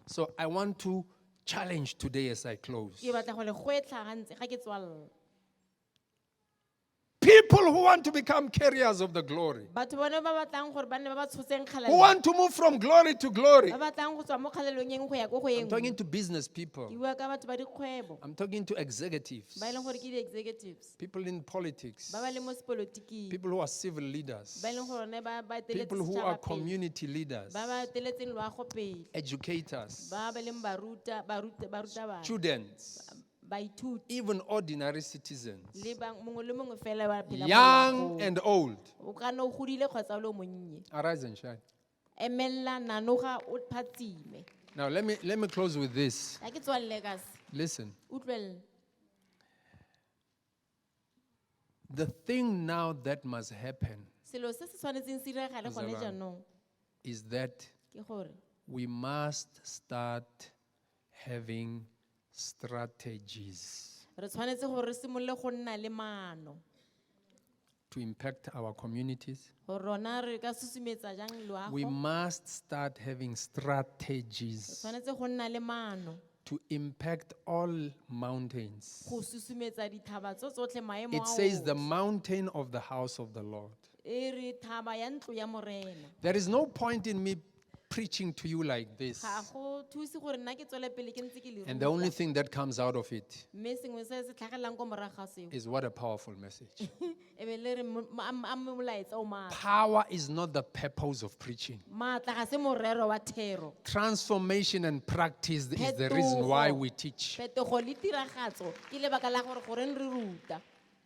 So I want to challenge today as I close. Ke batla go le gwetlha gantse ga ke tswalela. People who want to become carriers of the glory, Batho bone ba batlang gore ba nne ba ba tshotseng who kgalelo. want to move from glory to glory. Ba batlang go tswa mo kgalelong e nngwe go ya ko go e I'm nngwe. talking to business people. Ke bua ka batho ba dikgwebo. I'm talking to executives, Ba e leng gore ke di-executives. people in politics, Ba ba le mo sepolotiking. people who are civil leaders, Ba e leng gore ba eteletse people who are setšhaba pele. community leaders, Ba ba eteletseng loago pele. educators, Ba ba leng barutabana. students, Baithuti. even ordinary citizens, Le mongwe le mongwe fela ba phela mo young loagong. and old. O ka nna o godile kgotsa o le monnye. Arise and shine. Emella nanoga o phatsime. Now let me close with this. Ha ke tswalle ka se. Listen, Utlwelle. the thing now that must happen Selo se se tshwanetseng se diragale gone Mzalwane. jaanong is that ke gore we must start having strategies re tshwanetse gore re simolole go nna le maano to impact our communities. gore rona re ka susumetsa jang loago. We must start having Re strategies tshwanetse go nna le maano to impact all mountains. go susumetsa dithaba tso tsotlhe maemo It says the mountain of the house of the Lord. e re thaba ya ntlo ya morena. There is no point in me preaching to you like this. Ga go thuse gore nna ke tswele pele ke ntse ke le And the only thing that comes out of it mme sengwe se se tlhagelelang ko morago ga seo is what a powerful message. e be le re molaetsa o maatla. Power is not the purpose of preaching. Maatla ga se morero wa thero. Transformation and practice is the reason why we teach. Phetogo le tiragatso ke lebaka la gore goreng re ruta.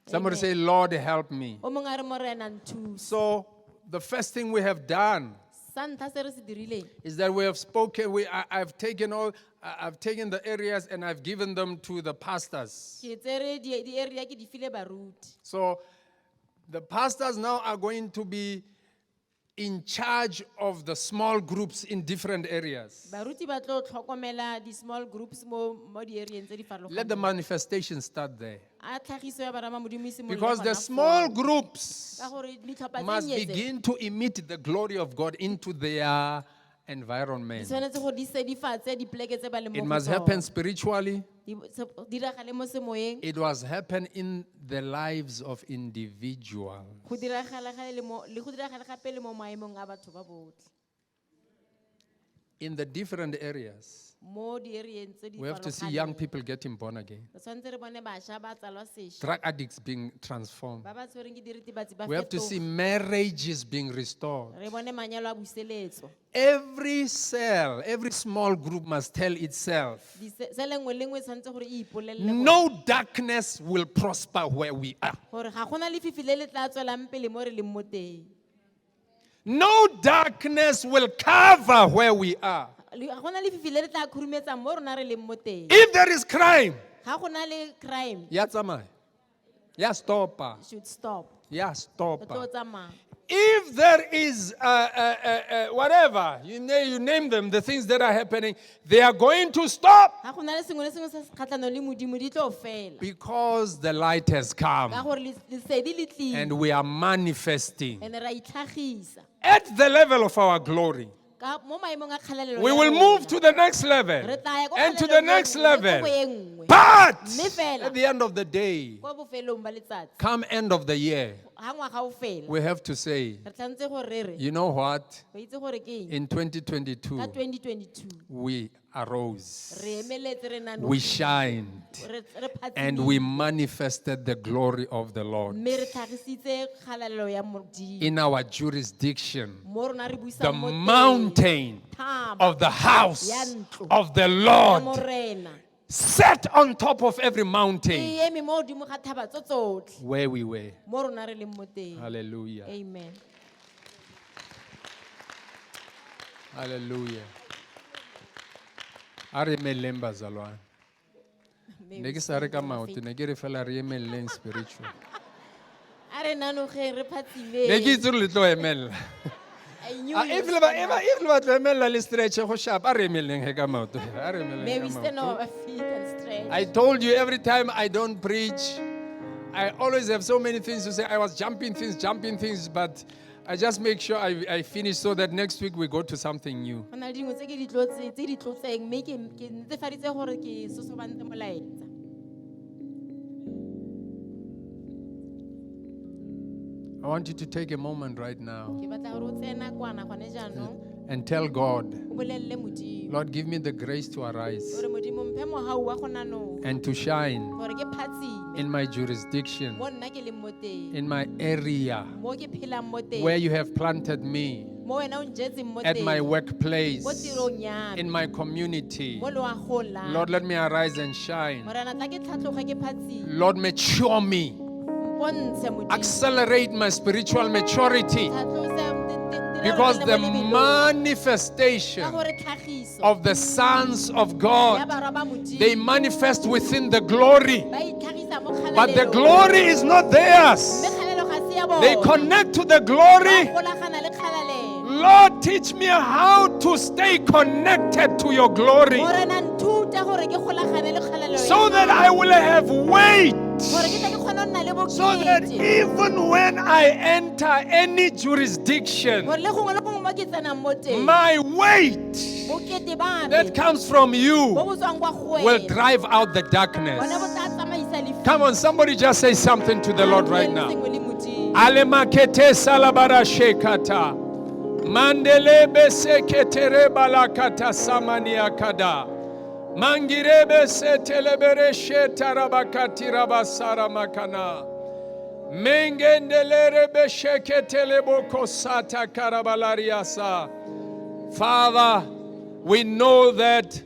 Somebody say, Lord, help me. O mongwe a re morena nthusa. So the first thing we have done Sa ntlha se re se dirileng is that we have spoken. I've taken the areas and I've given them to the pastors. ke tsere di-area ke di file baruti. So the pastors now are going to be in charge of the small groups in different areas. Baruti ba tlo tlhokomela di-small groups mo di-areeng tse di Let the farologaneng. manifestation start there. A tlhagiso ya barama modimo e simolola Because the gona small foo. groups Ka gore ditlhopha tse must nnye tse, begin to emit the glory of God into their di environment. tshwanetse go di sedifatse dipoleke tse ba leng mo It go must tsona. happen spiritually. Diragale mo semoyeng, It must happen in the lives of individuals. go diragala go diragala gape le mo maemong a batho ba botlhe. In the different areas, Mo di-areeng tse di we have to see farologaneng. young people getting born again, Re tshwanetse re bone bašwa ba tsalwa sešwa, drug addicts being transformed. ba ba tshwereng ke diritibatsi ba We have to see fetoga. marriages being restored. Re bone manyalo a buseletso. Every cell, every small group must tell itself, Sele nngwe le nngwe e tshwanetse gore e ipolelele no darkness will prosper where we are. gore ga gona lefifi le le tla tswelang pele mo re leng mo teng. No darkness will cover where we are. Ga gona lefifi le le tla khurumetsang mo rona re leng mo teng. If there is crime, Ga gona le crime, ya tsamaya. Ya stopa. should stop. Ya Re tlo stopa. tsamaya. If there is whatever, you name them, the things that are happening, they are going to stop Ga gona le sengwe le sengwe se se kgatlhanong le modimo di tlo fela. because the light has Ka come gore lesedi le tlile and we are manifesting and ra itlhagisa. at the level of our glory. Ka mo maemong a kgalalelo We ya will rona, move to the next level re tla ya ko and to the kgalalelong next e nngwe, le ko level. go e nngwe. But Mme fela, at the end of the day, ko bofelong ba letsatsi, come end of the year, ha ngwaga o fela, we have to say, re tshwanetse gore re re, you know what? re itse gore ke eng? In Ka 2022, 2022, we arose, re emeletse re nanogile, we shined, re and phatsimile, we manifested the glory of the Lord. mme re tlhagisitse kgalalelo ya modimo. In our jurisdiction, Mo rona re the buisang mo teng, mountain thaba of the house ya ntlo of the ya Lord morena. set on top of every mountain E eme mo godimo ga thaba tso tsotlhe, where we were. mo rona re leng mo teng. Hallelujah. Amen. Hallelujah. Are emeleng bazalwane. Ne ke sa re ka maoto, ne ke re fela re emeleng spiritual. A re nanogeng, re Ne ke phatsimeng. itse re le tlo emella. I knew Ah, you if would le ba stand up. if le ba tlo emella le stretch go sharp, are emeleng he ka maoto. Are May we emeleng stand ka on maoto. our feet and stretch. I told you every time I don't preach, I always have so many things to say. I was jumping things, but I just make sure I finish so that next week we go to something new. Go na le dingwe tse ke di tlotseng, mme ke netefaditse gore ke sosobantse molaetsa. I want you to take a moment right now Ke batla gore o tsena kwana gone jaanong, and tell God, o bolelele Modimo Lord, give me the grace to arise gore Modimo mphe mogau wa go nanong, and to shine gore ke phatsime in my jurisdiction, mo nna ke leng mo teng, in my area mo ke phelang mo teng, where you have planted me, mo wena o njetseng mo at my teng, workplace, mo tirong ya in me, my community. mo loagong la Lord, me. let me arise and shine. Morena tla ke tlhatlhoga ke phatsime, Lord, mature me. mpontshe Modimo. Accelerate my spiritual maturity. Tlhatlhose, ntirelo Because le the mo lebelong. manifestation Ka gore tlhagiso of the sons of ya God, barwa ba Modimo, they manifest within the glory. ba itlhagisa mo But the kgalalelong. glory is not theirs. Mme kgalelo ga se ya They bona. connect to the Ba glory. golagana le kgalalelo. Lord, teach me how to stay connected to your glory Morena nthuta gore ke golagane le kgalalelo so ya that gago. I will have weight. Gore ke tle ke kgone go nna le So that bokete. even when I enter any jurisdiction, Gore le gongwe le gongwe mo ke tsenang mo teng, my weight bokete ba me that comes from bo you bo tswang kwa go will wena, drive out the bona bo darkness. tla tsamaisa lefifi. Come on, somebody just say something to the Lord right now. Sengwe le Modimo. Alemakete salabara shekata. Mandelebe seketere balakata samaniakada. Mangirebe setelebere shetarabakati rabasara makana. Mengendelere besheketelebo kosata karabalariasa. Father, we know that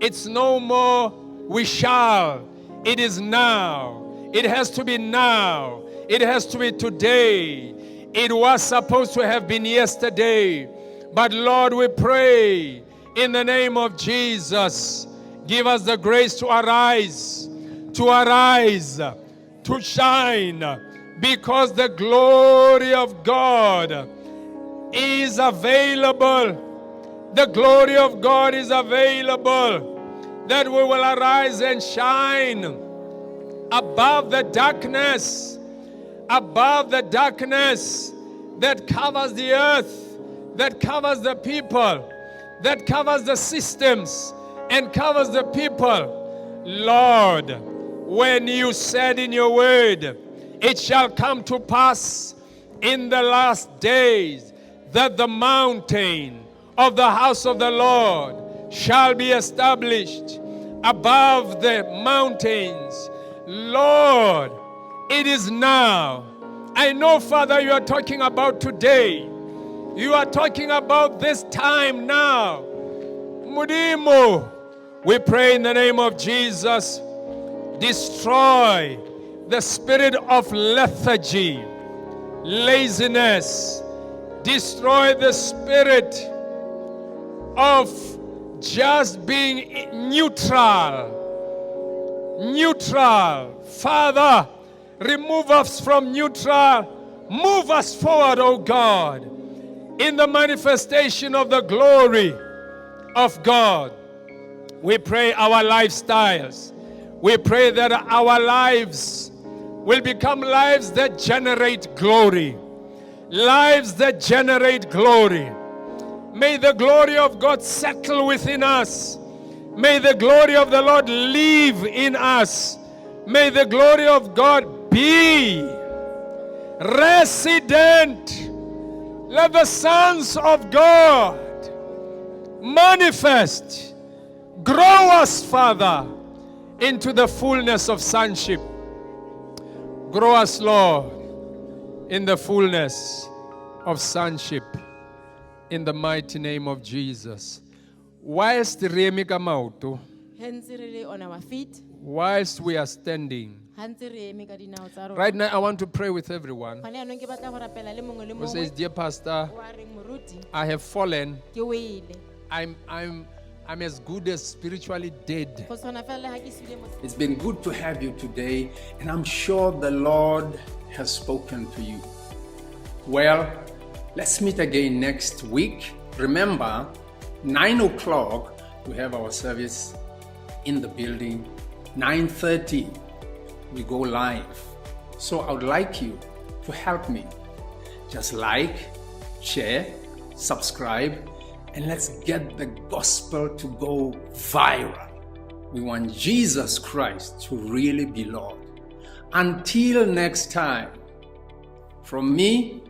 it's no more we shall. It is now. It has to be now. It has to be today. It was supposed to have been yesterday. But Lord, we pray in the name of Jesus, give us the grace to arise, to shine, because the glory of God is available. The glory of God is available, that we will arise and shine above the darkness that covers the earth, that covers the people, that covers the systems and covers the people. Lord, when you said in your word, it shall come to pass in the last days that the mountain of the house of the Lord shall be established above the mountains. Lord, it is now. I know, Father, you are talking about today. You are talking about this time now. Mudimo, we pray in the name of Jesus, destroy the spirit of lethargy, laziness, destroy the spirit of just being neutral. Father, remove us from neutral. Move us forward, oh God, in the manifestation of the glory of God. We pray our lifestyles. We pray that our lives will become lives that generate glory. Lives that generate glory. May the glory of God settle within us. May the glory of the Lord live in us. May the glory of God be resident. Let the sons of God manifest. Grow us, Father, into the fullness of sonship. Grow us, Lord, in the fullness of sonship. In the mighty name of Jesus. Whilst Hence, really on our feet. whilst we are standing, right now I want to pray with everyone who says, dear Pastor, I have fallen. I'm as good as spiritually dead. It's been good to have you today, and I'm sure the Lord has spoken to you. Well, let's meet again next week. Remember, 9 o'clock, we have our service in the building. 9:30, we go live. So I would like you to help me. Just like, share, subscribe, and let's get the gospel to go viral. We want Jesus Christ to really be Lord. Until next time, from me